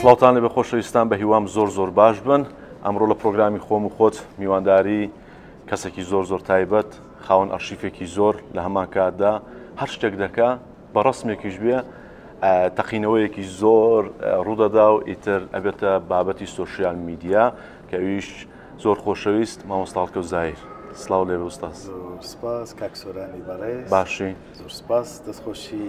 سڵاوتان لێ بە خۆشەویستان بە هیوام زۆر باش بن. ئەمڕۆ لە پرۆگرامی خۆم و خۆت میوانداری کەسێکی زۆر تایبەت خاوەن ئەرشیفێکی زۆر لە هەمان کاتدا هەر شتێک دەکا بە ڕسمێکیش بێ تەقینەوەیەکی زۆر ڕوودەدا و ئیتر ئەبێتە بابەتی سۆشیال میدیا کە ئەویش زۆر خۆشەویست مامۆستا هەڵکەوت. سلااو لێ ئوستاز. سپاس کاک سۆرانی بەڕێز. باشی زۆر سپاس دەستخۆشی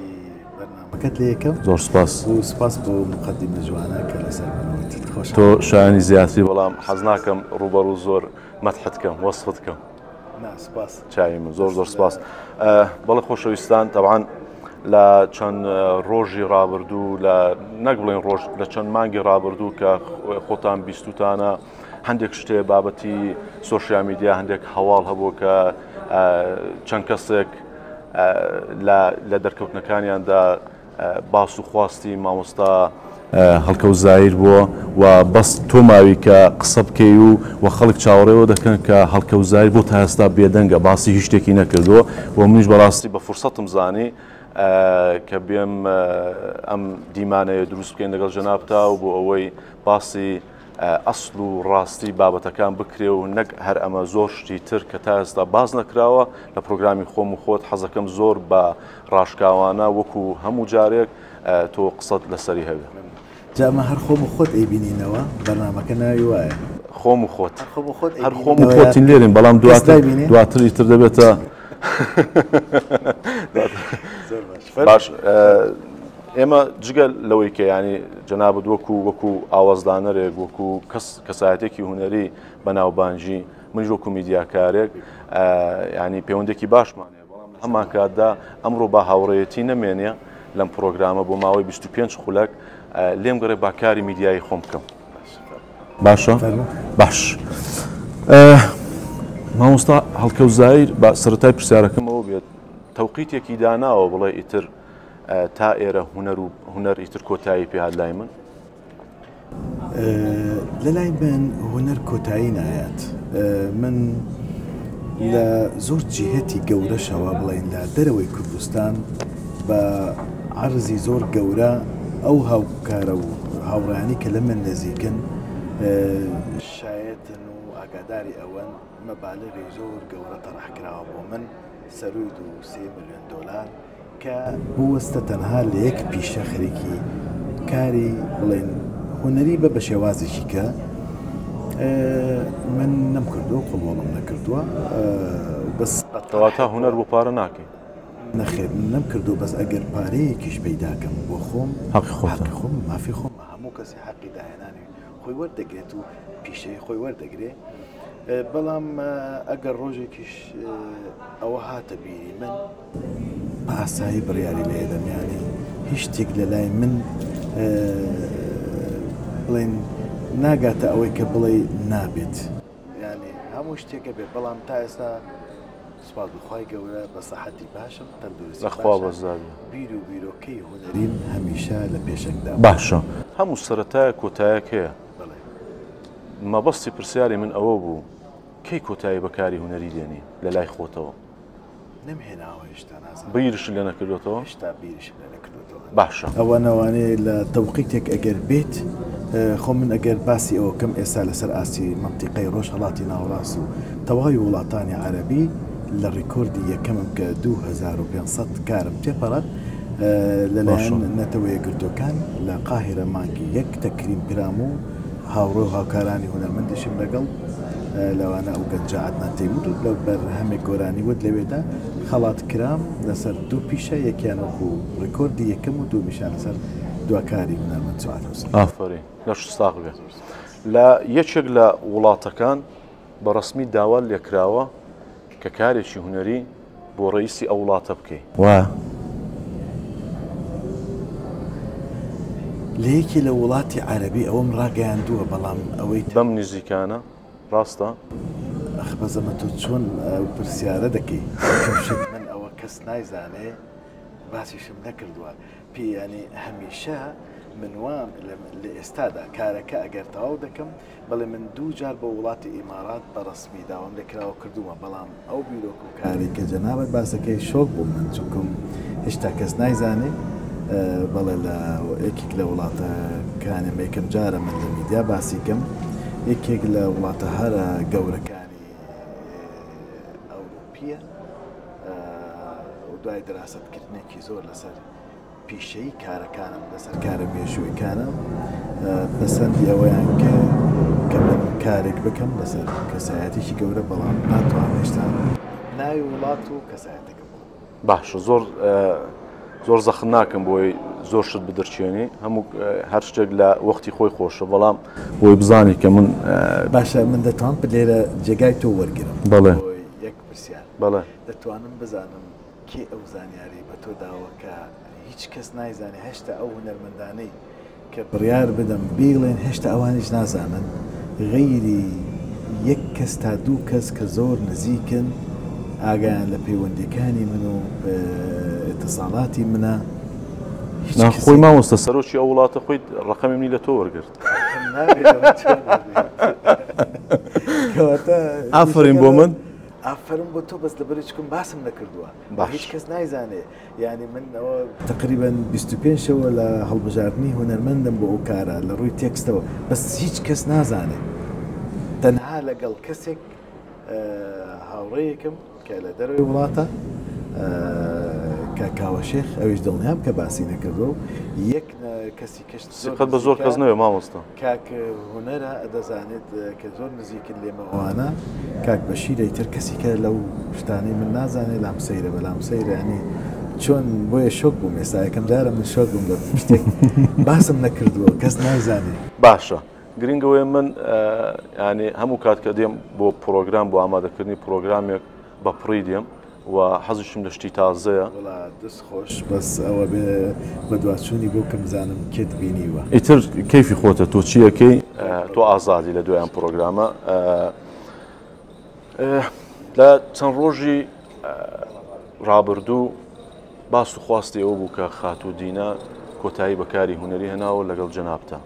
بەرنامەکەت لێ یەکەم. زۆر سپاس و سپاس بۆ مقدمە جوانە کە لەسەر بنەوەیت خۆش. تۆ شایانی زیاتری بەڵام حەز ناکەم ڕوبەڕوو زۆر مەدحت کەم وەسفت کەم. سپاس چای من زۆر سپاس. بەڵێ خۆشەویستان تەبعاً لە چەند ڕۆژی ڕابردوو لە نەک بڵێن ڕۆژ لە چەند مانگی ڕابردوو کە خۆتان بیستوتانە هەندێک شتێ بابەتی سۆشیال میدیا هەندێک هەواڵ هەبوو کە چەند کەسێک لە دەرکەوتنەکانیاندا باس و خواستی مامۆستا هەڵکەوت زایر بووە و بەس تۆ ماوی کە قسە بکەی و خەڵک چاوەڕێەوە دەکەن کە هەڵکەوت زایر بۆ تا ئێستا بێدەنگە باسی هیچ شتێکی نەکردووە و منیش بەڕاستی بە فرسەتم زانی کە بێم ئەم دیمانەیە دروست بکەین لەگەڵ جەنابتا و بۆ ئەوەی باسی ئەسڵ و ڕاستی بابەتەکان بکرێ و نەک هەر ئەمە زۆر شتی تر کە تا ئێستا باز نەکراوە لە پرۆگرامی خۆم و خۆت حەزەکەم زۆر بە ڕاشکاوانە وەکو هەموو جارێک تۆ قسەت لەسەری هەبێ. جامە هەر خۆم و خۆت ئەیبینینەوە بەرنامەکە ناوی وایە خۆم و خۆت هەر خۆم و خۆتین لێرین بەڵام دواتری تر دەبێتە باش. ئێمە جگە لەوەی کە ینی جەنابەت وەکو ئاوازدانەرێک وەکو کەسایەتێکی هونەری بەناوبانجی منیش وەکو میدیاکارێک ینی پەیوەندێکی باشمانەیە بەڵام هەمان کاتدا ئەمڕۆ با هاوڕێیەتی نەمێنێ لەم پرۆگرامە بۆ ماوەی 25 خولەک لێم گەڕێ با کاری میدیایی خۆم بکەم. باشە؟ باش. مامۆستا هەڵکەوت زایر بە سەرەتای پرسیارەکەمەوە بێت تەوقیتێکی داناوە بڵێ ئیتر تا ئێرە هونەر ئیتر کۆتایی پێهات لای من؟ لەلای من هونەر کۆتایی نایەت. من لە زۆر جیهەتی گەورەشەوە بڵێن لە دەرەوەی کوردستان بە عەرزی زۆر گەورە ئەو هاوکارە و هاوڕانی کە لە من نزیکن شایەتن و ئاگاداری ئەوەن مەبالغی زۆر گەورە تەڕەحکراوە بۆ من سەروی $3 ملیۆن کە بوەستە تەنها لە یەک پیشە خەریکی کاری بڵێن هونەری بە شێوازێکی کە من نەمکردووە قوڵوەڵم نەکردووە بەس کەواتە هونەر بۆ پارە ناکەی؟ نەخێر نەمکردو بەس ئەگەر پارەیەکیش پەیداکەم بۆ خۆم حەقی خۆم مافی خۆم هەموو کەسی حەقی داهێنانی خۆی وەردەگرێت و پیشەی خۆی وەردەگرێت. بەڵام ئەگەر ڕۆژێکیش ئەوە هاتە بیری من بە ئاسایی بڕیاری لێ دەمیانی هیچ شتێک لە لای من بڵێن ناگاتە ئەوەی کە بڵێ نابێت ینی هەموو شتێکە بێت بەڵام تا ئێستا سوپاس بخوای گەورە بە سەحەتی باشم تەندروستی لەخوا بەزداد بیر و بیرۆکەی هونەریم هەمیشە لە پێشەکدا باشە. هەموو سەرەتایە کۆتایەک هەیە. مەبەستی پرسیاری من ئەوە بوو کەی کۆتایی بەکاری هونەری دێنی لە لای خۆتەوە؟ نەمهێناوە هێشتا نازانم. بیرش لێ نەکردوێتەوە؟ هێشتا بیرشم لێ نەکردوێتەوە. باشە. ئەوە نەوانەیە لە تەوقیتێک ئەگەر بێت خۆ من ئەگەر باسی ئەوە کەم ئێستا لەسەر ئاسی مەنتیقەی ڕۆژهەڵاتی ناوەڕاست و تەواوی وڵاتانی عەرەبی لە ڕیکۆردی یەکەمم کە 2500 کارم تێپەڕات لەلایەن نەتەوە یەکگرتوەکان لە قاهرە مانگی یەک تەکریم کرام و هاوڕێ و هاوکارانی هونەرمەندیشم لەگەڵ لەوانە ئەو گەنجاعەت ناتێمود و لەو بەرهەمێک گۆرانی وت لەوێدا خەڵات کرام لەسەر 2 پیشە یەکیانەکو ڕیکۆردی یەکەم و 2 میشان لەسەر دواکاری هونەرمەند سوعاد حوسێن. ئافرین لە شتاق بێت. لە یەکێک لە وڵاتەکان بە ڕسمی داوا لێکراوە کە کارێکی هونەری بۆ ڕئیسی ئەو وڵاتە بکەی. لە یەکی لە وڵاتی عەرەبی ئەوەم ڕاگەیاندووە بەڵام ئەوەی بەم نزیکانە ڕاستە؟ بەزەمە تۆ چۆن پرسیارە دەکەی من ئەوە کەس نایزانێ باسیشم نەکردووە پێیانی هەمیشە من وام لە ئێستادا کارەکە ئەگەر تەواو دەکەم بەڵێ من 2 جار بە وڵاتی ئیمارات بە ڕسمی داوام لەکراوە کردووە بەڵام ئەو بیرۆک و کاری کە جەنابەت باسەکەی شۆک بوو من چونکم هێشتا کەس نایزانێ بەڵێ لە یەکێک لە وڵاتەکانم یەکەم جارە من لە میدیا باسیکەم یەکێک لە وڵاتە هەرە گەورەکانی ئەوروپیە و دوای دراستکردنێکی زۆر لەسەر پیشەی کارەکانم لەسەر کارە مێژوویەکانم پەسەندی ئەوەیان کە من کارێک بکەم لەسەر کەسایەتێکی گەورە بەڵام ناتوانم هێشتا ناوی وڵات و کەسایەتەکەم باش زۆر زەخم ناکەم بۆی زۆر شت بدرچێنی هەموو هەر شتێک لە وەختی خۆی خۆشە بەڵام بۆی بزانی کە من باشە من دەتوانم لێرە جێگای تۆ وەرگرم بەڵێ یەک پرسیار بەڵێ دەتوانم بزانم کێ ئەو زانیاری بە تۆ داوەکە هیچ کەس نایزانێ هێشتا ئەو هونەرمەندانەی کە بڕیار بدەم بیڵێن هێشتا ئەوانیش نازانن غەیری یەک کەس تا دوو کەس کە زۆر نزیکن ئاگایان لە پەیوەندیەکانی من و ئێتیساڵاتی منە خۆی مامۆستا سەرۆکی ئەو وڵاتە خۆی ڕقەمی منی لە تۆ وەرگرت ئافرین بۆ من ئافرم بۆ تۆ بەس لەبەر چکم باسم نەکردووە هیچ کەس نایزانێ یعنی من ئەوە تقریبا 25 شەوە لە هەڵبژاردننی هونەرمەندم بۆ ئەو کارە لە ڕووی تێکستەوە بەس هیچ کەس نازانێ تەنها لەگەڵ کەسێک هاوڕێیەکم کە لە دەروی وڵاتە کاکاوە شێخ ئەویش دڵنیام کە باسی نەکردو و یەک کەسی کەشت سقەت بە زۆر کەس نەوێ مامۆستا کاک هونەرە دەزانێت کە زۆر نزیکن لێمەوانە کاک بەشیرەی تر کەسی کە لەو شتانەی من نازانێت لام سەیرە بەلام سەیرانی چۆن بۆیە شۆک بووم ئێستا یەکەم جارە من شۆک بووم بە شتێک باسم نەکردووە کەس نایزانێت باشە گرنگەوەی من ینی هەموو کات کە دێم بۆ پرۆگرام بۆ ئامادەکردنی پرۆگرامێک بەپڕی دێم و حەزشم لە شتی تازەیە دەست خۆش بەس ئەوە بە دوچوونی بۆ کەم زانم کێت بینیوە ئیتر کەیفی خۆتە تۆ چیەکەی تۆ ئازادی لە دوایان پرۆگرامە لە چەند ڕۆژی ڕابردوو باس و خواستی ئەوە بوو کە خاتوودینە کۆتایی بەکاری هونەری هێناوە لەگەڵ جەنابتە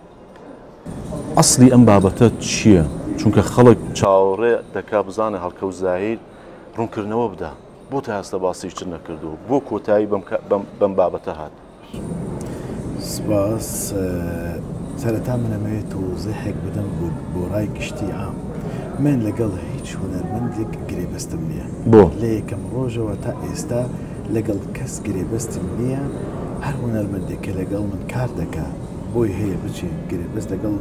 ئەسلی ئەم بابەتە چییە؟ چونکە خەڵک چاوەڕێ دەکا بزانە هەڵکەوت زاهیر ڕوونکردنەوە بدە بۆ تا هەستە باسیشتر نەکردو بۆ کۆتایی بەم بابەتە هات سپاس سەرەتا منەمەوێت تۆزیحێک بدەم بۆ ڕای گشتی عام من لەگەڵ هیچ هونەرمەندێک گرێبەستم نییە بۆ لە یەکەم ڕۆژەوە تا ئێستا لەگەڵ کەس گرێبەستم نییە هەر هونەرمەندێک کە لەگەڵ من کار دەکا بۆی هەیە بچین گرێبەست لەگەڵ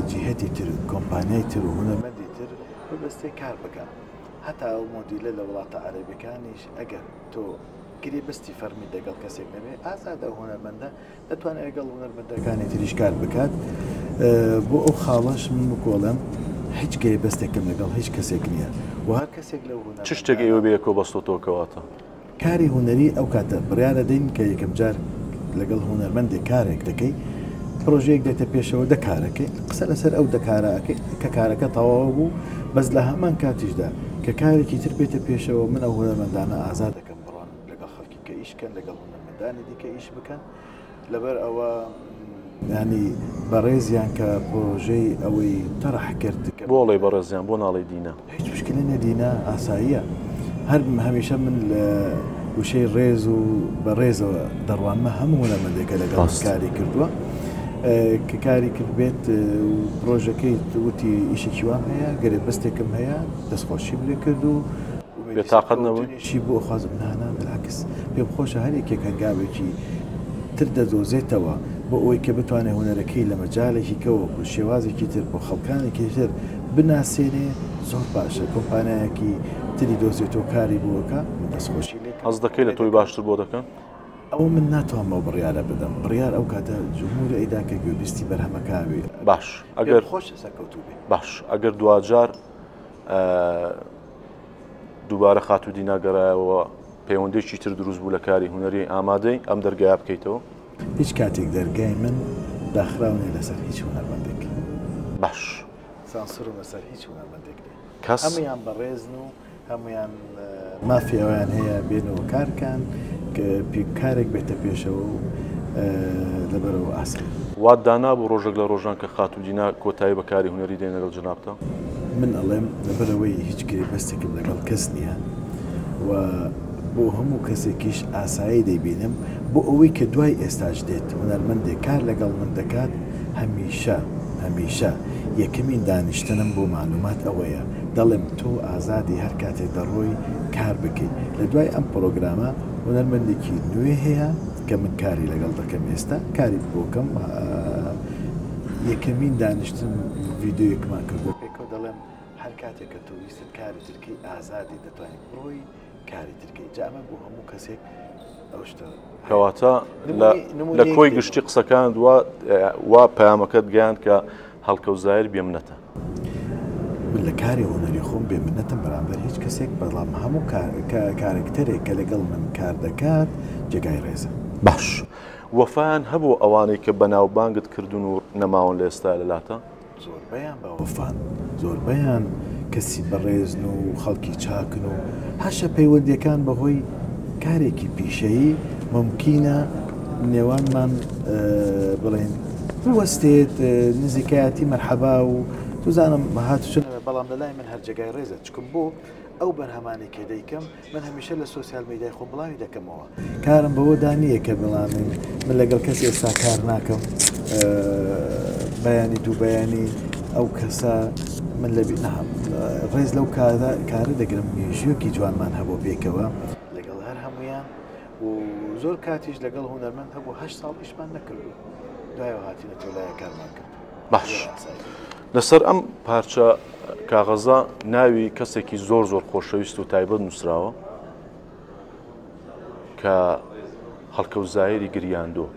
جیهەتی تر کۆمپانیای تر و هونەرمەندی تر بەبەستێ کار بکەن هەتا ئەو مۆدیلە لە وڵاتە عەرەبیەکانیش ئەگەر تۆ گرێبەستی فەرمی لەگەڵ کەسێک نەبێ ئازادە هونەرمەندە دەتوانێت لەگەڵ هونەرمەندەکانی تریش کار بکات بۆ ئەو خاڵەش من کۆڵم هیچ گرێبەستێکم لەگەڵ هیچ کەسێک نییە و هەر کەسێک لە هونەر چ شتێک ئێوە بەیەکۆ بەستۆتەوەکەواتە کاری هونەری ئەو کاتە بڕیارە دەین کە یەکەم جار لەگەڵ هونەرمەندێک کارێک دەکەی پرۆژەیەک دێتە پێشەوە دەکارەکەی قسە لەسەر ئەو دەکارەکەی کە کارەکە تەواو بوو بەس لە هەمان کاتیشدا کە کارێکی تر بێتە پێشەوە من ئەو هونەرمەندانە ئازاد دەکەم بڕۆن لەگەڵ خەڵکی کە ئیشکەن لەگەڵ هونەرمەندانی دیکە ئیش بکەن لەبەر ئەوە ینی بەڕێزیان کە پرۆژەی ئەوەی تەڕح کرد بۆڵێ بەڕێزیان بۆ ناڵی دینە هیچ مشکلی نەدینە ئاساییە هەر هەمیشە من لە وشەی ڕێز و بەڕێزەوە دەڕوانمە هەموو هونەرمەندێکە لەگەڵ کاری کردووە کە کاری کرد بێت پرۆژەکەی وتی ئیشێکی وام هەیە گەرێبەستێکم هەیە دەستخۆشی بێ کرد و بێتاقەت نەبووی بۆ خوازم نانا بەلاکس پێم خۆشە هەر یەکێک هەنگاوێکی تر دەدۆزێتەوە بۆ ئەوەی کە بتوانێت هونەرەکەی لە مەجالێکی کەوە شێوازێکی تر بۆ خەڵکانێکی تر بناسێنێ زۆر باشە کۆمپانایەکی تری دۆزێتەوە کاری بووەکە دەستخۆشی لێ هەز دەکەی لە تۆی باشتر بۆ دەکەن ئەو من ناتوانمەوە بڕیارە بدەم بڕیار ئەو کاتە جمهورە ئیداکە گوێبیستی بەرهەمەکاوێ باش ئەگەر خۆش سەرکەوتوو بێ باش ئەگەر دوجار دووبارە خاتوودی ناگەڕایەوە پەیوەندێکی تر دروست بوو لە کاری هونەری ئامادەی ئەم دەرگایە بکەیتەوە هیچ کاتێک دەرگای من داخراونێ لەسەر هیچ هونەرمەندێک باش سانسورم لەسەر هیچ هونەرمەندێک کەس هەمویان بەڕێزن و هەمویان مافی ئەویان هەیە بێنەوە کارکان کە کارێک بێتە پێشەوە و لەبەرەوە ئاسایی وات دانا بۆ ڕۆژێک لە ڕۆژان کە خاتوودینا کۆتایی بەکاری هونەری دێنە لەگەڵ جەنابتە من ئەڵێم لەبەرەوەی هیچ گرێبەستێکم لەگەڵ کەس نییە و بۆ هەموو کەسێکیش ئاسایی دەیبینم بۆ ئەوەی کە دوای ئێستاش دێت هونەرمەندێک کار لەگەڵ من دەکات هەمیشە یەکەمین دانیشتنم بۆ معلومات ئەوەیە دەڵێم تۆ ئازادی هەر کاتێک دەڕۆی کار بکەیت لە دوای ئەم پرۆگرامە هونەرمەندێکی نوێ هەیە کە من کاری لەگەڵ دەکەم ئێستا کاری بۆکەم یەکەمین دانیشتن ڤیددیۆیەکمان کردو پێکەوە دەڵێم هەر کاتێک کە تۆ ویست کاری ترکی ئازادی دەتوانین بڕۆی کاری ترکی جامە بۆ هەموو کەسێک ئەو شتە کەواتە لە کۆی گشتی قسەکان وا پەیامەکەت گەیاند کە هەڵکەوتزایر بێمنەتە من لە کاری هۆنەری خۆم بێمنەتم بەرامبەر هیچ کەسێک بەڵام هەموو کارکتەرێک کە لەگەڵ من کار دەکات جێگای ڕێزە باش وەفایان هەبوو ئەوانەی کە بەناوبانگت کردوون و نەماون لە ئێستا لەلاتە زۆربەیان بە وەفان زۆربەیان کەسی بەڕێزن و خەڵکی چاکن و هەشە پەیوەندیەکان بەهۆی کارێکی پیشەیی ممکینە نێوانمان بڵێن وەستێت نزیکایەتی مەرحەبا و توزانم هاتوچن بەڵام لەلای من هەر جێگای ڕێزە چکم بۆ ئەو بەرهەمانی کە دەیکەم من هەمیشە لە سۆسیال میدیای خۆم بڵاوی دەکەمەوە کارم بەوە دانیە کە بڵامین من لەگەڵ کەسی ئێستا کار ناکەم بەیانی دوو بەیانی ئەو کەسە من لەبی ڕێز لەو کارە دەگرم مێژیۆکی جوانمان هەبوو پێکەوە لەگەڵ هەر هەمویان و زۆر کاتیش لەگەڵ هونەرمەند هەبوو 8 ساڵ ئیشمان نەکردو دوایەوە هاتیینە تۆلایە کارمان کرد باش لەسەر ئەم پارچە کاغەزە ناوی کەسێکی زۆر خۆشەویست و تایبەت نووسراوە کە هەڵکەوتزایری گریاندۆ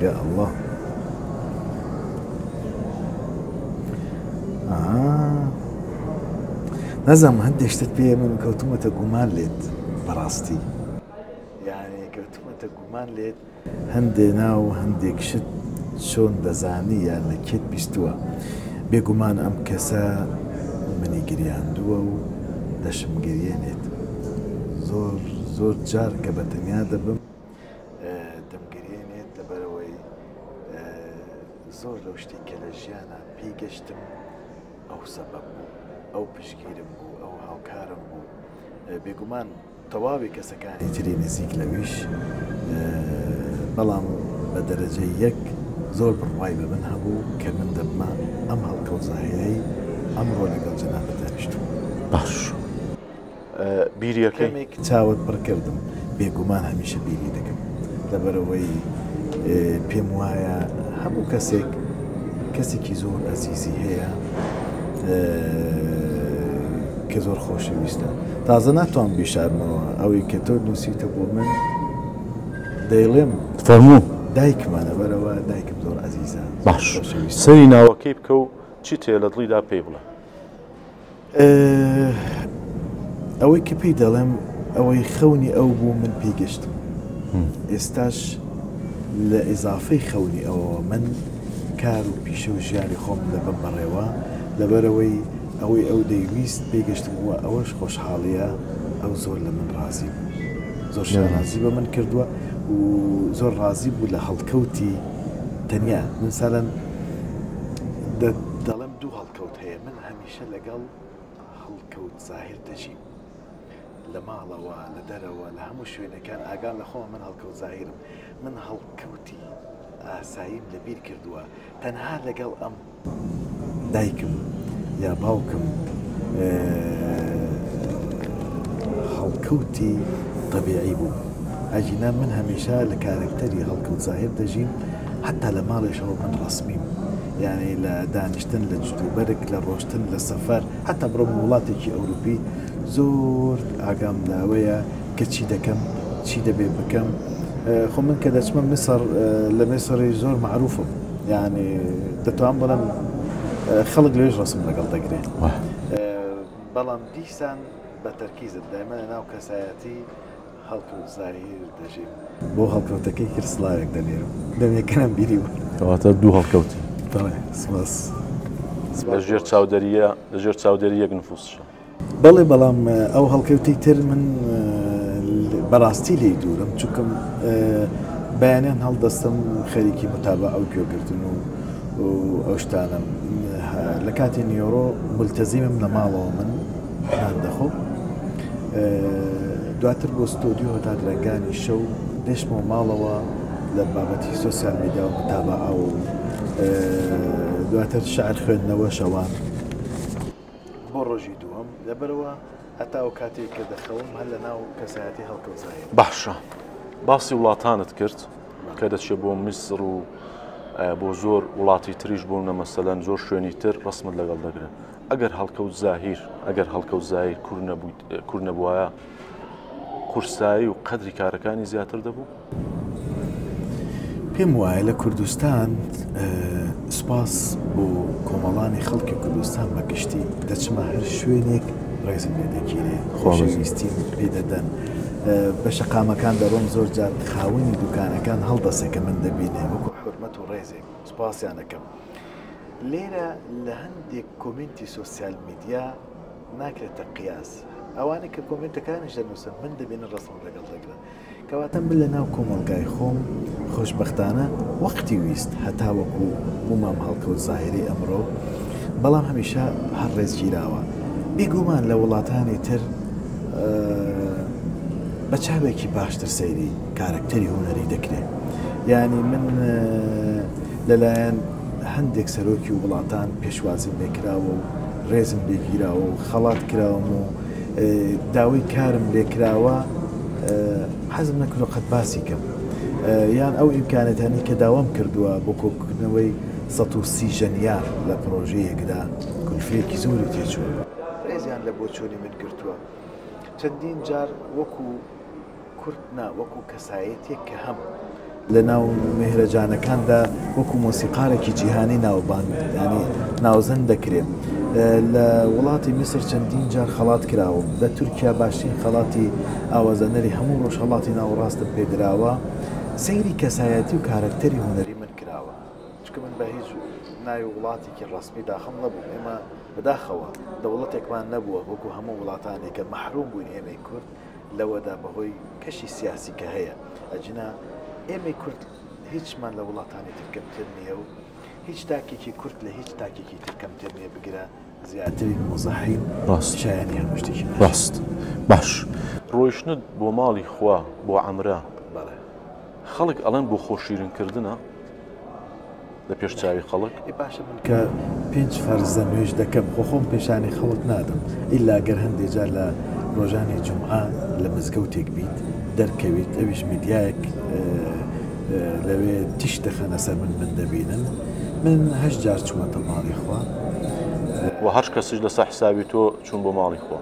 یا الله نەزانم هەندێک شتت پێ من کەوتومەتە گومان لێت بەڕاستی یعنی کەوتومەتە گومان لێت هەندێ ناو هەندێک شت چۆن دەزانی یان لە کێت بیستووە بێگومان ئەم کەسە منی گریاندووە و دەشم گریێنێت زۆر جار کە بەتەنیا دەبم دەمگریێنێت لەبەرەوەی زۆر لەو شتی کە لە ژیانە پێی گەشتم ئەو سەبەب بوو ئەو پشگیرم بوو ئەو هاوکارم بوو بێگومان تەواوی کەسەکانی تری نزیک لەویش بەڵام بە دەرەجەی یەک زۆر بڕوای بە من هەبوو کە من دەبمە ئەم هەڵکەوتزایەی ئەمڕۆ لەگەڵ جەنابەت دانیشتووم باش بیریەکەی چاوت پڕ کردم بێگومان هەمیشە بیری دەکەم لەبەرەوەی پێم وایە هەموو کەسێکی زۆر ئەزیزی هەیە کە زۆر خۆشەویستە تازە ناتوان بیشارمەوە ئەوەی کە تۆ نووسیتە بۆ من دەیڵێم فەرموو دایکمانە بەرەوە دایکم زۆر ئەزیزە باش سەری ناوەکەی بکە و چی تێ لە دڵیدا پێی بڵێ ئەوەی کە پێی دەڵێم ئەوەی خەونی ئەو بوو من پێی گەشتم ئێستاش لە ئیزافەی خەونی ئەوە من کار و پیشە و ژیانی خۆم دەبم بەڕێوە لەبەرەوەی ئەوەی ئەو دەیویست پێگەشتم وە ئەوەش خۆشحاڵیە ئەو زۆر لە من ڕازی بوو زۆر شارازی بە من کردووە و زۆر ڕازی بوو لە هەڵکەوتی تەنیا من سەرەن دەڵێم دوو هەڵکەوت هەیە من هەمیشە لەگەڵ هەڵکەوت زاهر دەژیم لە ماڵەوە لە دەرەوە لە هەموو شوێنەکان ئاگام لە خۆم من هەڵکەوت زاهرم من هەڵکەوتی ئاساییم لەبیر کردووە تەنها لەگەڵ ئەم دایکم یا باوکم هەڵکەوتی طبیعی بوو ئەجینا من هەمیشە لە کارکتەری هەڵکەوت زاهر دەژیم حتا لە ماڵێشەوە من ڕسمیم یعنی لە دانیشتن لە جدوبەرێک لە ڕۆشتن لە سەفەر حتا بڕۆم وڵاتێکی ئەوروپی زۆر ئاگام لاوەیە کە چی دەکەم چی دەبێ بکەم خۆ من کە دەچمە میسر لە میسری زۆر معروفم یعنی دەتوان بڵێم خەڵک لێش ڕسم لەگەڵ دەگرێت بەڵام دیسان بە تەرکیزت دایمە ناو کەسایەتی هەڵکەوت زاهر دەژیم بۆ هەڵکەوتەکەی کرد سڵاوێک دەنێرم دەمێکەکەم بیری بوو کەواتە دوو هەڵکەوتی سپاس لەژێر چاودێری یەک نفوسشە بەڵێ بەڵام ئەو هەڵکەوتی تر من بەڕاستی لێ دوورم چونکەم بەیانیان هەڵدەستم خەریکی متابە ئەو گوێگرتن و ئەو شتانم لە کاتی نیۆڕۆ ملتەزیمم لە ماڵەوە من نان دەخۆ دواتر بۆ ستۆدیۆ تا درەنگانی شەو دێشمەوە ماڵەوە لە بابەتی سۆسیال میدیا و متابعە و دواتر شعر خوێندنەوە شەوان بۆ ڕۆژی دووەم لەبەرەوە هەتا ئەو کاتێک کە دەخەوم هەر لە ناو کەسایەتی هەڵکەوتزایە. باشە باسی وڵاتانت کرد کە دەچێت بۆ میسر و بۆ زۆر وڵاتی تریش بوون مەسەلەن زۆر شوێنی تر ڕسمت لەگەڵ دەگرن. ئەگەر هەڵکەوت زاهیر کوور نەبووایە قورسایی و قەدری کارەکانی زیاتر دەبوو؟ پێم وایە لە کوردستان سوپاس بۆ کۆمەڵانی خەڵکی کوردستان بەگشتی دەچمە هەر شوێنێک ڕێزم لێ دەگیرێ خۆشەویستی پێ دەدەن بە شەقامەکان دەڕۆم زۆر جار خاوەنی دوکانەکان هەڵدەسێکە من دەبینێ وەکو حورمەت و ڕێزێک سوپاسیانەکەم. لێرە لە هەندێک کۆمنتی سۆسیال میدیا ناکرێتە قیاس ئەوانە کە کۆمنتەکانیش دەنووسن من دەبێنە ڕسم لەگەڵ دەگرن کەواتە من لە ناو کۆمەلگای خۆم خۆشبەختانە وەختی ویست هەتا وەکو بوومام هەڵکەوت زاهیری ئەمڕۆ بەڵام هەمیشە هەر ڕێزگیراوە بێگومان لە وڵاتانی تر بە چاوێکی باشتر سەیری کارکتەری هوەری دەکرێت. یعنی من لەلایەن هەندێک سەرۆکی و وڵاتان پێشوازی لێکراوە و ڕێزم لێگیراوە و خەڵات کراوم و داوای کارم لێکراوە حەزم نەکردو قەت باسی کەم یان ئەو ئیمکانەتانی کە داوام کردووە بۆ کۆکردنەوەی 130 ژەنیار لە پرۆژەیەکدا کولفەیەکی زۆری تێچووە ڕێزیان لە بۆ چۆنی من کردووە چەندین جار وەکو کورد وەکو کەسایەتێک کە هەم لە ناو مهرەجانەکاندا وەکو مۆسیقارێکی جیهانی ناوبان ینی ناوزەن دەکرێت لە وڵاتی میسر چەندین جار خەڵات کراوم لە تورکیا باشترین خەڵاتی ئاوازەنەری هەموو ڕۆژ هەڵاتی ناوەڕاستم پێدراوە سەیری کەسایەتی و کارکتەری هوەری من کراوە چکە من بە هیچ ناوی وڵاتێکی ڕسمی داخم نەبوو ئێمە بەداخەوە دەوڵەتێکمان نەبووە وەکو هەموو وڵاتانێکە مەحروم بووین ئێمەی کورد لەوەدا بەهۆی کەشی سیاسی کە هەیە ئەجنا ئێمەی کورد هیچمان لە وڵاتانی تر کەمتر نییە و هیچ تاکێکی کورد لە هیچ تاکێکی تر کەمتر نییە بگرە زیاتری مزەحیم شایانی هەموو شتێکی ڕاست باش ڕۆیشتنت بۆ ماڵی خوا بۆ عەمرە خەڵک ئەڵێن بۆ خۆشیرنکردنە لە پێش چاوی خەڵک باشە من کە 5 فەرزە نوێژ دەکەم خۆم پێشانی خەڵک نادەم ئیلا گەر هەندێک جار لە ڕۆژانی جومعە لە مزگەوتێک بیت دەرکەوێت ئەویش میدیایەک لەوێ تیش دەخەنە سەر من دەبینن من 8 جار چوومەتە ماڵی خوا و هەر کەسیش لەسەر حسابی تۆ چوون بۆ ماڵی خۆ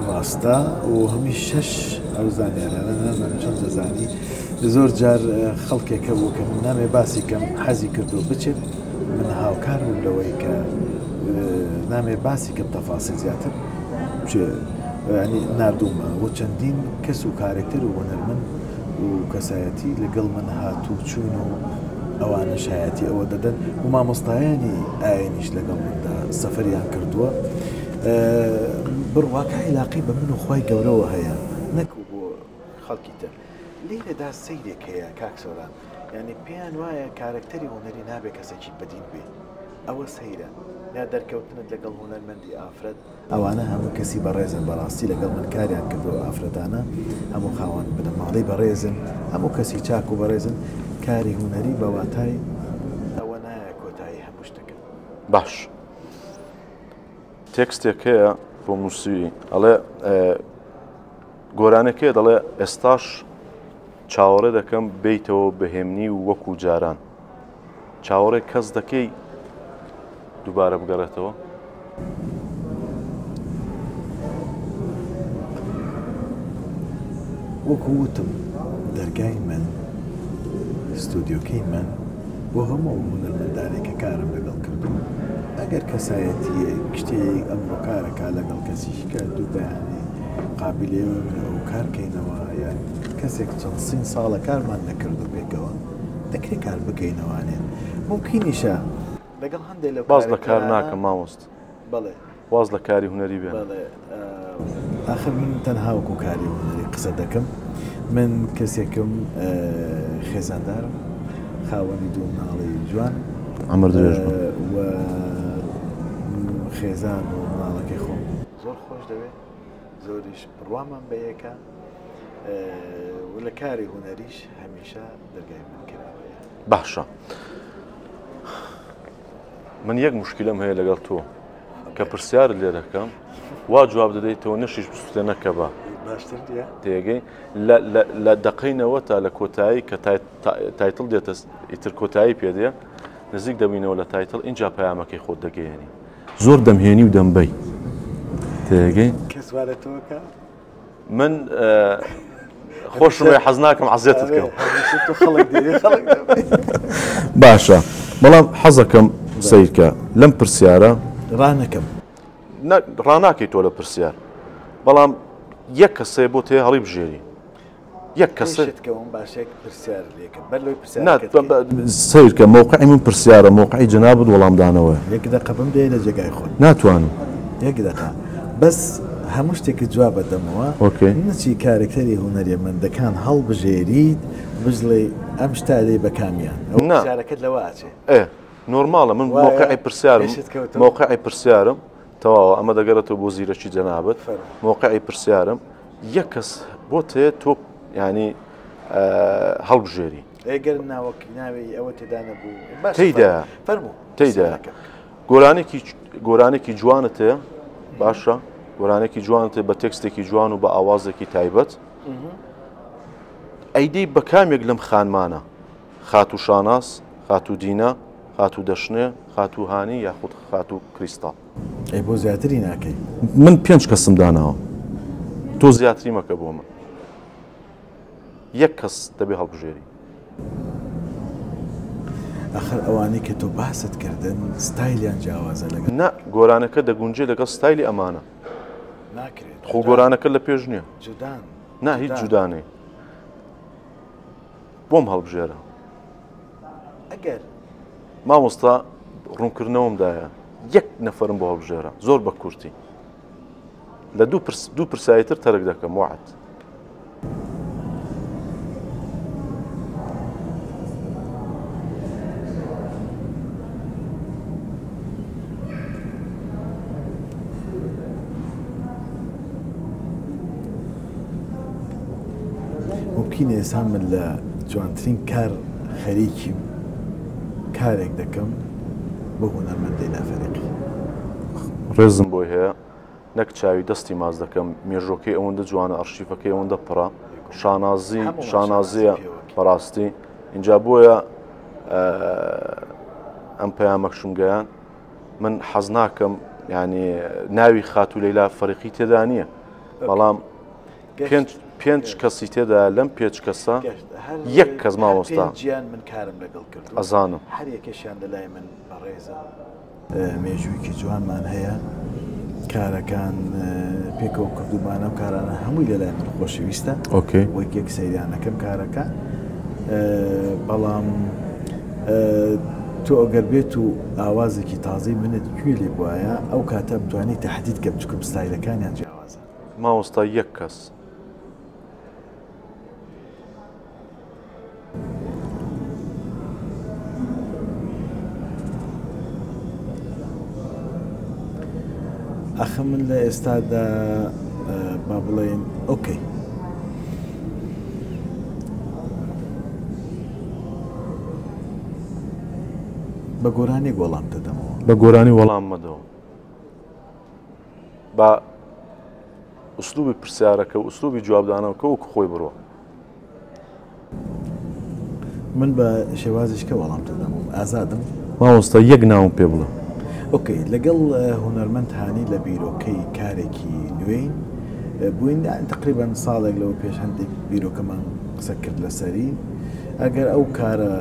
ڕاستە و هەمی 6 ئەو زانیارانە نازانم چەند دەزانی زۆر جار خەڵکێکە بوو کە من نامێ باسی کەم حەزی کردو بچێت من هاوکار بووم لەوەی کە نامێ باسی کەم تەفاسیل زیاتر ینی نردوومە و چەندین کەس و کارێکتر و هونەرمەند و کەسایەتی لەگەڵ من هاتوو چوون و ئەوانە شایەتی ئەوە دەدەن و مامۆستایانی ئاینیش لەگەڵ مندا سەفەریان کردووە بڕواکە عیلاقی بە من و خۆی گەورەوە هەیە نەکو بۆ خەڵکی تر لێرەدا سەیرێک هەیە کاکسۆران یعنی پێیان وایە کارکتەری هوەری نابێ کەسێکی بەدین بێ ئەوە سەیرە یا دەرکەوتنت لەگەڵ هوەرمەندی ئافرەت ئەوانە هەموو کەسی بەڕێزن بەڕاستی لەگەڵ من کاریان کردو ئافرەتانە هەموو خاوەن بنەماڵی بەڕێزن هەموو کەسی چاک و بەڕێزن کاری هوەری بەواتای ئەوە نایە کۆتایی هەموو شتەکە باش تێکستێک هەیە بۆ موسیوی ئەڵێ گۆرانەکەی دەڵێ ئێستاش چاوەڕێ دەکەم بیتەوە بەهێمنی و وەکو جاران چاوەڕێ کەس دەکەی دووبارە بگەڕێتەوە وەکو وتم دەرگای من ستودیۆکەی من بۆ هەموو هونەرمەندانێکە کارم لەگەڵ کردو ئەگەر کەسایەتی شتێک ئەمڕۆ کارەکە لەگەڵ کەسیش کە دوو بەیانی قابلێەوە ئەو کارکەینەوە یان کەسێک چەند سین ساڵە کارمان نەکردو پێکەوە دەکرێت کار بکەینەوانێ ممکنیشە لەگەڵ هەندێک لە باز لە کار ناکەم مامۆست بەڵێ واز لە کاری هوەری بێن آخر من تەنها وەکو کاری هوەری قسە دەکەم من کەسێکم خێزاندارم خاوەنی دوو مناڵی جوان ئەمر درێژ و خێزان و مناڵەکەی خۆم زۆر خۆش دەوێت زۆریش بڕوامان بەیەکە و لە کاری هوەریش هەمیشە دەرگای من کراوەیە. باشە من یەک مشکلم هەیە لەگەڵ تۆ کە پرسیارت لێ دەکەم وا جواب دەدەیتەوە نەشیش بستێنەکە بە باشتر دیە تێگەی لە دەقینەوە تا لە کۆتایی کە تایتڵ دێتە ئیتر کۆتایی پێدێ نزیک دەبینەوە لە تایتڵ اینجا پەیامەکەی خۆت دەگەیەنی زۆر دەمهێنی و دەمبەی تێگەی کەسوارەتەوەکە من خۆشمێ حەز ناکەم عەزیەتت کەم باشە بەڵام حەزەکەم سەیرکە لەم پرسیارە ڕانەکەم ڕناکەی تۆ لە پرسیار بەڵام یەک کەسێ بۆ تێ هەڵی بژێری یەک کەسێتکەم باشێک پرسیار لێکم بەلۆی سیرکە مووقعی من پرسیارە مووقعی جەنابەت وەڵامدانەوە یەک دەقەبم دێ لە جێگای خۆت ناتوانم یەک دقا بەس هەموو شتێکی جواب بەدەمەوە نچی کارکتەری هونەریەمەندەکان هەڵبژێریت بژڵێ ئەم شتا لێ بە کامیان ئەوکارەکەت لەواچێ نۆرماڵە من مووقعی پرسیارم مووقعی پرسیارم تەواوە ئەمە دەگەرێتەوە بۆ زیرەکی جەنابەت مووقعی پرسیارم یەک کەس بۆ تێ تۆ ینی هەڵبژێری ئەگەر ناوەکی ناوی ئەوە تێدا نەبوو تێیدا فەرموو تێیدا گۆرانێکی جوانت هەیە باشە گۆرانێکی جوانت بە تێکستێکی جوان و بە ئاوازێکی تایبەت ئەیدەی بە کامێک لەم خانمانە خاتو شاناس خاتو دینە خاتو دەشنێ خاتو هانی یاخود خاتو کریستاڵ ئەی بۆ زیاتری ناکەی من 5 کەسم داناوە تۆ زیاتری مەکە بۆ من یەک کەس دەبێ هەڵبژێری ئەخر ئەوانەی کە تۆ باست کردن ستایلیان جیاوازە لەگەڵ نا گۆرانەکە دەگونجێ لەگەڵ ستایلی ئەمانە ناکرێت خۆ گۆرانەکە لە پێش نییە جودان نا هیچ جودانەی بۆم هەڵبژێرە ئەگەر مامۆستا ڕوونکردنەوەمدایە یەک نەفرم بۆ هەڵبژێرە زۆر بە کورتی لە دوو پرساییتر تەرک دەکەم وعد ممکنە ئێستا من لە جوانترین کار خەریکی کارێک دەکەم بۆ هونەرمەندەی نافەرێقی ڕێزم بۆی هەیە نەک چاوی دەستی ماز دەکەم مێژۆکەی ئەوەندە جوانە ئەرشیفەکەی ئەوەندە پڕە شانازیە بەڕاستی اینجا بۆیە ئەم پەیامەکشم گەیان من حەز ناکەم ینی ناوی خاتو لەیلا فەرقی تێدا نییە بەڵام پێنج کەسی تێدا لەم پێچ کەسە یەک کەس مامۆستا گیان من کارم لەگەڵ کرد ئەزانم هەر یەکەشیان لەلای من بەڕێزە مێژوویکی جوانمان هەیە کارەکان پێکەوە کردومانە و کارانە هەمووی لەلای من خۆشەویستە وەک یەک سەیرانەکەم کارەکە بەڵام تۆ ئەگەر بێت و ئاوازێکی تازەی منت گوێ لێ وایە ئەو کاتە بتوانیت تەحدید کە بچکم ستایلەکانیان جیاوازە مامۆستا یەک کەس ئەخە من لە ئێستادا با بڵێن ئۆکەی بە گۆرانی وەڵام دەدەمەوە بە گۆرانی وەڵام مەدەوە بە ئوسلوبی پرسیارەکە و ئوسلوبی جوابدانەوەکە وەکو خۆی بڕۆ من بە شێوازیشکە وەڵام دەدەمەوە ئازادم مامۆستا یەک ناوم پێ بڵێ ئۆکەی لەگەڵ هونەرمەند هانی لە بیرۆکەی کارێکی نوێین بووین تقریبان ساڵێک لەوە پێش هەندێک بیرۆکەمان قسە کرد لەسەری ئەگەر ئەو کارە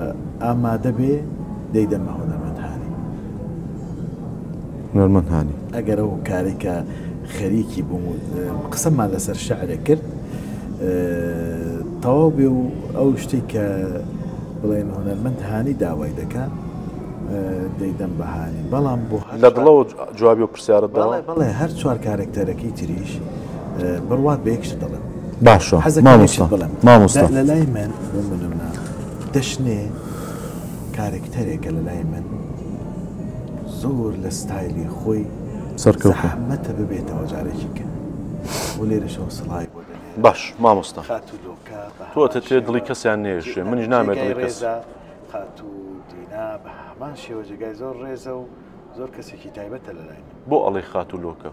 ئامادە بێ دەیدەمە هونەرمەند هانی ئەگەر ئەو کارێکە خەریکی بووم قسەمان لەسەر شەعرە کرد تەواو بێ و ئەو شتێک کە بڵێن هونەرمەند هانی داوای دەکات دەیدەم بەهانی بەڵام بۆ لە دڵەوە جوابی و پرسیارت داوە بەڵێ هەر چوار کارێکتەرەکەی تریش بڕوات بە یەکشت دەڵێم باشە مامۆستا لە لای من بۆ منمنا دەشنێ کارێکتەرێکە لە لای من زۆر لە ستایلی خۆی سەرکەوتە زەحمەتە ببێتەوە جارێکیکە بۆ لێرەشەوە سڵای بۆ دەنێ باش مامۆستا خات و لۆکە تۆ تێ دڵی کەسیان نێژێ منیش نامێت دڵی کەس ڕێزە خات و دینا بە هەمان شێوە جێگای زۆر ڕێزە و زۆر کەسێکی تایبەتە لەلایەن بۆ ئەڵێ خات و لۆکە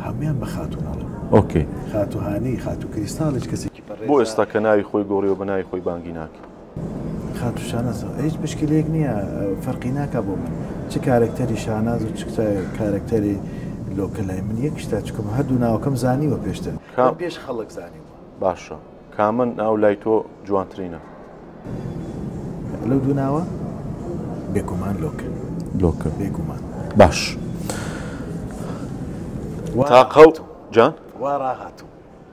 هەمویان بە خاتوناڵم ئۆکەی خاتوهانی خات و کریستاڵش کەسێکی بەڕێزە بۆ ئێستا کە ناوی خۆی گۆڕیەوە بە ناوی خۆی بانگی ناکە خات و شانەزە هیچ مشکلێک نییە فەرقی ناکە بۆ من چ کارکتەری شاناز و چ کارکتەری لۆکە لای من یەک شتا چکم هەردوو ناوەکەم زانیوە پێشتر پێش خەڵک زانیوە باشە کامن ناو لای تۆ جوانترینە لەو دوو ناوە بێگومان لۆکە بێگومان باش تاقە و جان وا ڕاهاتوو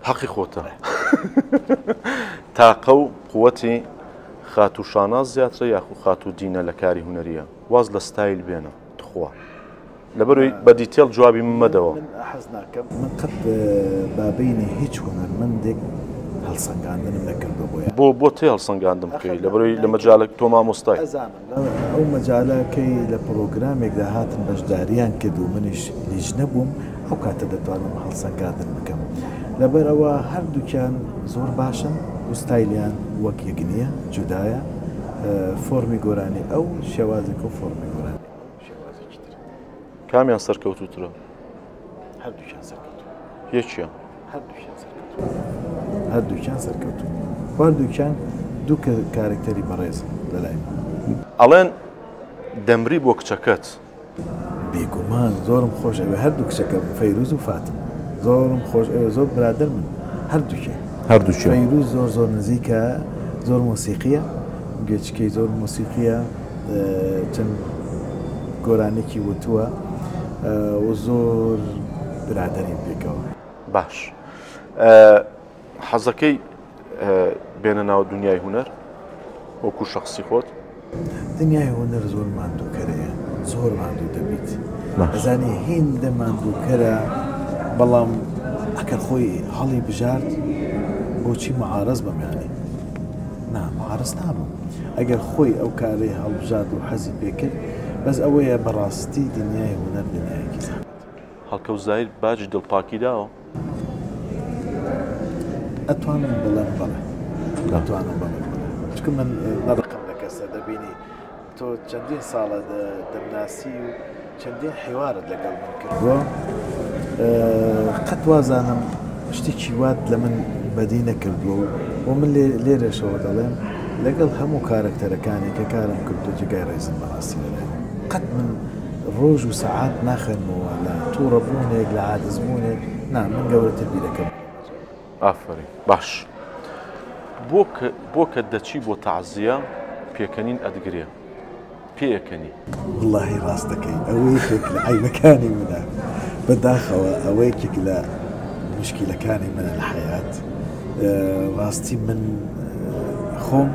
حەقی خۆتە تاقە و قووەتی خات و شاناز زیاترە یاخو خات و دینە لە کاری هونەریە واز لە ستایل بێنە تخوا لەبەروی بە دیتێل جوابی من مەدەوە من حەز ناکەم من قەت بابینی هیچ هونەرمەندێک هەڵسەنگاندنم نەکردو بۆیە بۆ تێ هەڵسەنگاندم بکەی لەبەروی لە مەجالێک تۆ مامۆستای ئەزانم ئەو مەجالەکەی لە پرۆگرامێکدا هاتن بەشداریان کرد و منیش هیچ نەبووم ئەو کاتە دەتوانم هەڵسەنگاندن بکەم لەبەرەوە هەردووکیان زۆر باشن و ستایلیان وەک یەک نییە جودایە فۆرمی گۆرانی ئەو شێوازێک و فۆرمی گۆرانی شێوازێکی تر کامیان سەرکەوتوترە هەردووکیان سەرکەوتوو یەکیان هەردووکیان سەرکەوتوو هەردووکیان دوو کارکتەری بەڕێز لەلای ئەڵێن دەمری بۆ کچەکەت بێگومان زۆرم خۆش ئەوێ هەردوو کچەکەم فەیروز و فاتم زۆرم خۆش ئەوێ زۆر برادر من هەردووکیان فەیروز زۆر نزیکە زۆر مۆسیقیە گوێچکەی زۆر مۆسیقیە چەند گۆرانێکی وتووە و زۆر برادەریم پێکەوە باش حەزەکەی بێنە ناو دنیای هونەر وەکو شخصی خۆت دنیای هونەر زۆر ماندووکەرەیە زۆر ماندوو دەبیت ئەزانی هێندە ماندووکەرە بەڵام ئەگەر خۆی هەڵی بژارد بۆچی مەعارەز بەمیانی معارەز نابوو ئەگەر خۆی ئەو کارەی هەڵبژارد و حەزی پێکرد بەس ئەوەیە بەڕاستی دنیای هونەر دنیایەکی زەحمەتە هەڵکەوت باجی دڵپاکی داوە ئەتوانم بڵێم بەڵێ ئەتوانم بڵێم چکە من نەڕقم لە کەسە دەبینی تۆ چەندین ساڵە دەمناسی و چەندین حیوارت لەگەڵ من کردووە قەت وازانم شتێکی وات لە من بەدی نەکردووە و من لێرەشەوە دەڵێم لەگەڵ هەموو کارکتەرەکانی کە کارم کردو جگای ڕێزم بەڕاستی لەلای قەت من ڕۆژ و سەعات ناخێنمەوە لە تووڕەبوونێک لە عادزبوونێک من گەورەتر بیرەکەم ئافرین باش بۆ کە دەچی بۆ تەعزیە پێکەنین ئەدگرێ پێکەنی واللهی ڕاست دەکەی ئەوەی پێک لە عیبەکانی منە بەداخەوە ئەوەیەکێک لە مشکلەکانی منە لە حەیات ڕاستی من خۆم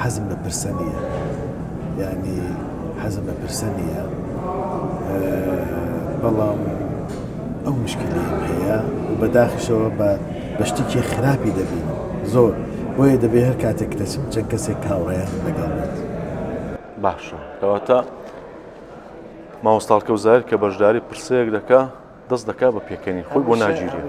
حەزم بە پرسە نییە یعنی حەزم بە پرسە نییە بەڵام ئەو مشکلەیەم هەیە و بەداخیشەوە بە شتێکی خراپی دەبین زۆر بۆیە دەبێت هەر کاتێک دەچم چەند کەسێک کاوڕێیان لەگەڵ بێت باشە کەواتە مامۆستاڵکە و زاهیر کە بەشداری پرسەیەک دەکا دەست دەکا بە پێکەنین خۆی بۆ ناگیری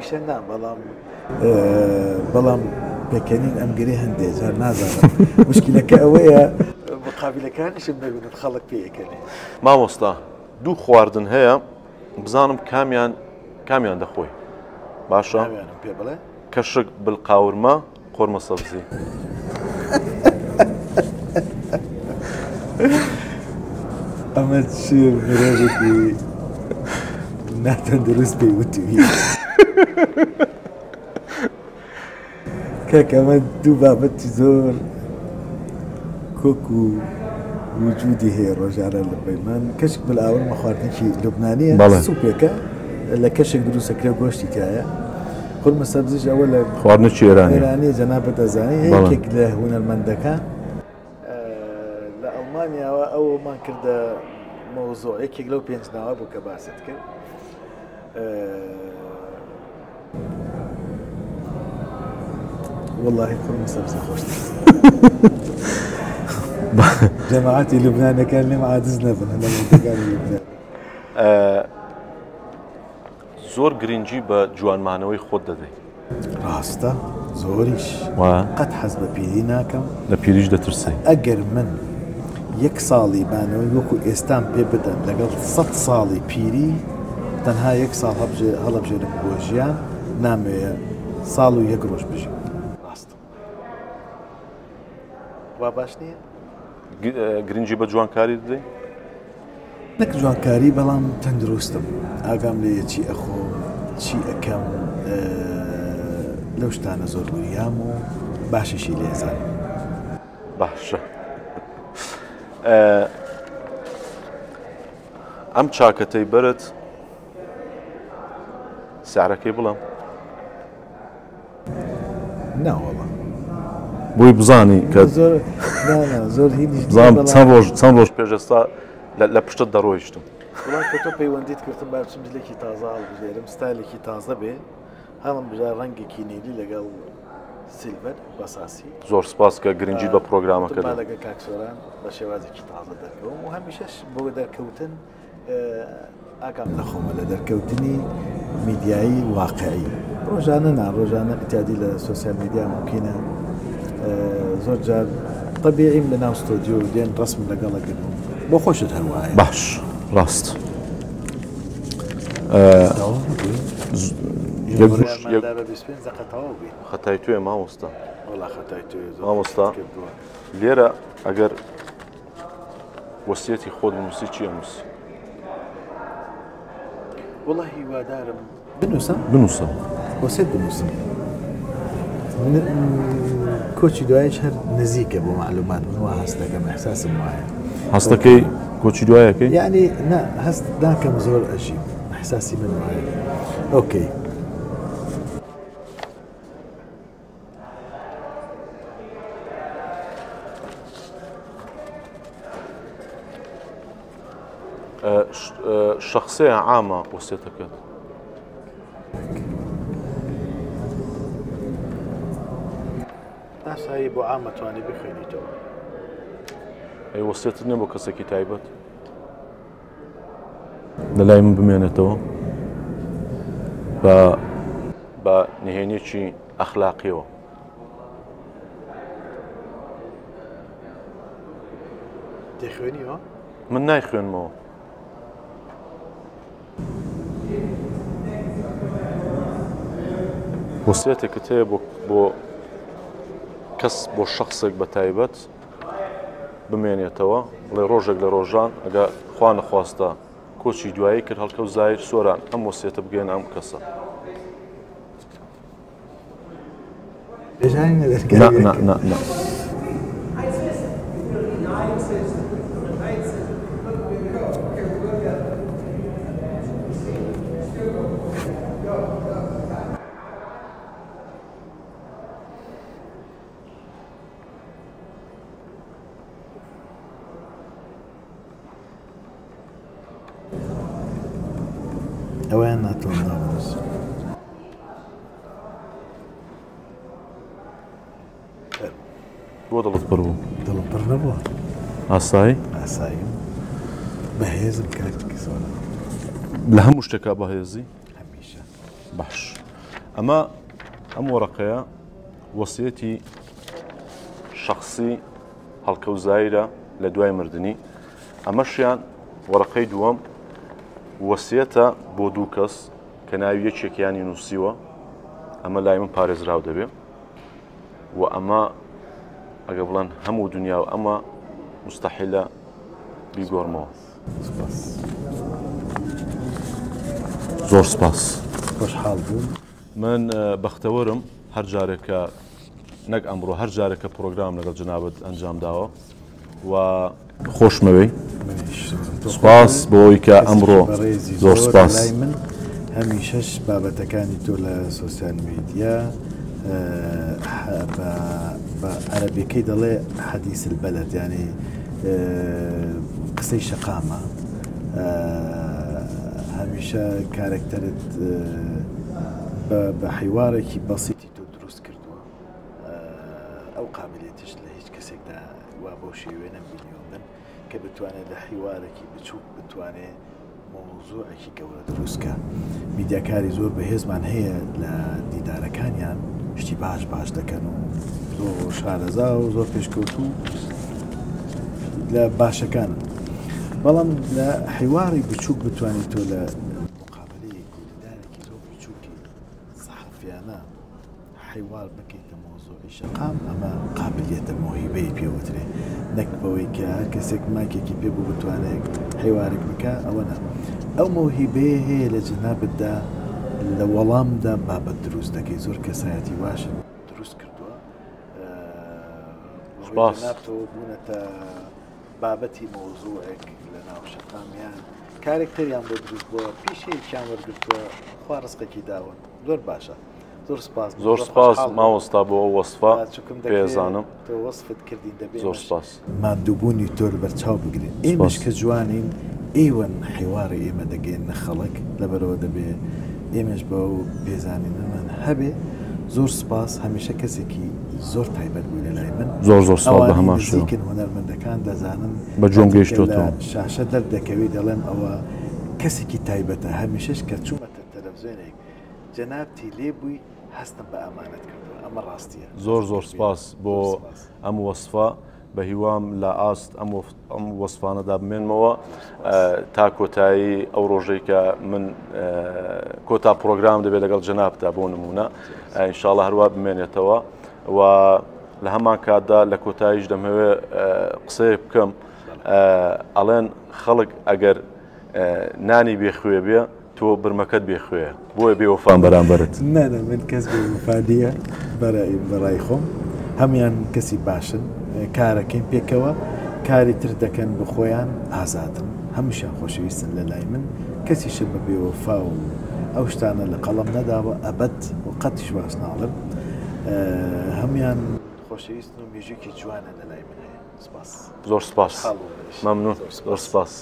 بەڵام پێکەنین ئەمگری هەندێک هەر نازانم مشکلەکە ئەوەیە مقابلەکانیشم نەبینن خەڵک پێکەنێ مامۆستا دوو خواردن هەیە بزانم کامیان دەخۆی باشە پێ بڵێ کەشک بالقاورمە قۆرمە سەبزی ئەمە شێر مرۆڤێکی ناتەندروست پێی وتوی کاک ئەمە دوو بابەتی زۆر کۆک و وجودی هەیە ڕۆژانە لە بەیمان کەشک بالئاورمە خواردنێکی لوبنانیە سوپێکە لە کەشێک دروستەکرێ گۆشتی تایە قورمە سەبزیش ئەوە لە خواردنێکی ئێرانی جەنابەت دەزانێت یەکێک لە هونەرمەندەکان لە ئەڵمانیاوە ئەومان کردە مەوزوع یەکێک لەو پێنج ناوە بوو کە باست کرد واللهی قورمە سەبزی خۆشتر جەماعەتی لوبنانەکان لێم عاجز نەبن هەندێکانی لوبنان زۆر گرنگی بە جوانمانەوەی خۆت دەدەیت. ڕاستە زۆریش قەت حەز بە پیری ناکەم لە پیریش دەترسی. ئەگەر من یەک ساڵی بانەوەی وەکو ئێستان پێ بدەن لەگەڵ 100 ساڵی پیری تەنها یەک ساڵ هەڵەبژێرم بۆ ژیان نامەوێت ساڵ و یەک ڕۆژ بژیم. ڕاستە وا باش نییە؟ گرنگی بە جوانکاری دەدەیت؟ نەک جوانکاری بەڵام تەندروستم ئاگام لێ چی ئەخۆم چی ئەەکەم لەو شتانە زۆر وریام و باششی لێزانم. باشە. ئەم چاکەتەی بەرت سعرەکەی بڵم ناوەڵە بۆی بزانی کە زۆر هیچ چەند ڕۆژ پێشستا لە پشتت دەڕۆیشتم. وڵات کە تۆ پەیوەندیت کردم باچم دلێکی تازە هەڵبژێرم ستایلێکی تازە بێ هەڵم بژار ڕەنگێکی نیلی لەگەڵ سیلڤەر بەساسی. زۆر سپاس کە گرنگی بە پرۆگرامەکە لەگە کاکسۆران بە شێوازێکی تازە دەرکەوم و هەمیشەش بۆ دەرکەوتن ئاگام نەخۆمە لە دەرکەوتنی میدیایی واقعی ڕۆژانە ڕۆژانە ئەتیادی لە سوسیال میدیا ممکنە زۆر جار طبیعیم لە ناو ستۆدیۆ دێن ڕسم لەگەڵەگەن بۆ خۆشت هەروایە. باش ڕاست خەتای توێ مامۆستا مامۆستا لێرە ئەگەر وەسیەتی خۆت نووسی چییە نووسی؟ وڵی هیوادارم بنووسم وەسیەت بنووسم کۆچی دوایش هەر نزیکە بۆ معلومات منوە هەست دەکەم ئەحساسم وایە. هەستەکەی کۆچی دوایەکەی؟ یعنی هەست داکەم زۆر ئەژیم ئەحساسی من وایە. ئۆکەی شخصەیە عامە وەسیەتەکەت؟ ناسایی بۆ عامەتوانی بخوێنیتەوە. ئەی وەسیەتت نییە بۆ کەسێکی تایبەت لە لای من بمێنێتەوە بە نهێنیەکی ئەخلاقیەوە؟ دەخوێنیەوە؟ من نایخوێنمەوە. وەسیەتێکت هەیە بۆ کەس بۆ شخصێک بە تایبەت بمێنێتەوە بڵێ ڕۆژێک لە ڕۆژان ئەگە خوا نەخواستە کۆچی دوایی کرد هەڵکەوت زایر سۆران ئەم وەسیەتە بگەێن ئەم کەسە. ئەویان ناتوان ناوەنووس. بۆ دڵت پڕ بوو؟ دڵم پڕ نەبووە. ئاسایی؟ ئاساییم بەهێزم کارێکی زۆرە لە هەموو شتێکا بەهێزی؟ هەمیشە. باش ئەمە ئەم وەرەقەیە وەسیەتی شخصی هەڵکەوت زایرە لە دوای مردنی. ئەمەشیان وەرەقەی دووەم وەسیەتە بۆ دوو کەس کە ناوی یەکێکیانی نووسیوە ئەمە لای من پارێزراو دەبێت و ئەمە ئەگە بڵێن هەموو دنیا و ئەمە مستەحیلە بیگۆڕمەوە. زۆر سپاس. خۆشحاڵ بووم. من بەختەوەرم هەر جارێکە نەک ئەمڕۆ هەر جارێکە پرۆگرام لەگەڵ جنابەت ئەنجام داوە و خۆشمەوەی سپاس بۆی کە ئەمڕۆ زۆر سپاس. من هەمیشەش بابەتەکانی تۆ لە سوسیال میدیا بە عەرەبیەکەی دەڵێ حەدیث البەلد یعنی قسەی شەقامە هەمیشە کارکتەرت بە حیوارێکی بەسیتی تۆ دروست کردووە ئەو قابلیتش لە هیچ کەسێکدا وا بۆ شێوێ نەبینیوە من کە بتوانێت لە حیوارێکی بچووک بتوانێت مۆزوعێکی گەورە دروستکە میدیاکاری زۆر بەهێزمان هەیە لە دیدارەکانیان شتی باش دەکەن و زۆر شارەزا و زۆر پێشکەوتو لە باشەکانن بەڵام لە حیواری بچووک بتوانیت تۆ لە مقابلەیەکی دیدارێکی زۆر بچووکی سەحەفیانە حیوار بکەیتە مۆزوعی شەقام ئەمە قابلیەتە مۆهیبەی پێوترێ نەک بەوەی کە هەر کەسێک ماکێکی پێبوو بتوانێت حیوارێک بکە ئەوە نە ئەو مۆهیبەیە هەیە لە جەنابتدا لە وەڵامدا بابەت دروست دەکەی زۆر کەسایەتی باشن دروست کردووە جەنابتەوە بوونەتە بابەتی مۆزوعێک لە ناو شەقامیان کارێکتەریان بۆ دروست بووە پیشەیەکیان وەرگرتووە خوا ڕزقێکی داون زۆر باشە زۆر سپاس مامۆستا بۆ وەسفا پێزانم تۆ وەسفت کردین دەبێت زۆر سپاس مادووبوونی تۆر بەرچاو بگرێت ئێمەش کە جوانین ئێوەن حیواری ئێمە دەگەێنە خەڵک لەبەرەوە دەبێت ئێمەش بە پێزانینەمان هەبێ زۆر سپاس هەمیشە کەسێکی زۆر تایبەت بوو لە لای من زۆر سپاس بە هەمان شێوە هونەرمەندەکان دەزانن بە جۆم گەیشتۆتەوە شاشە دەردەکەوی دەڵێم ئەوە کەسێکی تایبەتە هەمیشەش کە چوومەتە تەلەڤیزیۆنێک جەنابتی لێبووی هەستم بە ئەمانەت کردووە ئەمە ڕاستیە زۆر سپاس بۆ ئەم وەسفا بە هیوام لە ئاست ئەم وەسفانەدا بمێنمەوە تا کۆتایی ئەو ڕۆژەی کە من کۆتا پرۆگرام دەبێت لەگەڵ جەنابتا بۆ نمونە ئینشاڵڵا هەروە بمێنێتەوە و لە هەمان کاتدا لە کۆتاییش دەمەوێت قسەی بکەم ئەڵێن خەڵک ئەگەر نانی بێخوێ بێ تۆ برمەکەت بێخوێ بۆیە بێوەفان بەرامبەرت نانە من کەس بێوەفادیە بەڕای خۆم هەمیان کەسی باشن کارەکەین پێکەوە کاری تر دەکەن بە خۆیان ئازادن هەمووشیان خۆشەویستن لە لای من کەسیشە بە بێوەفا و ئەو شتانە لە قەڵەم نەداوە ئەبەت و قەتیش باش ناڵم هەمیان خۆشەویستن و مێژووکی جوانە لە لای من هەیە سپاس زۆر سپاس مەمنون زۆر سپاس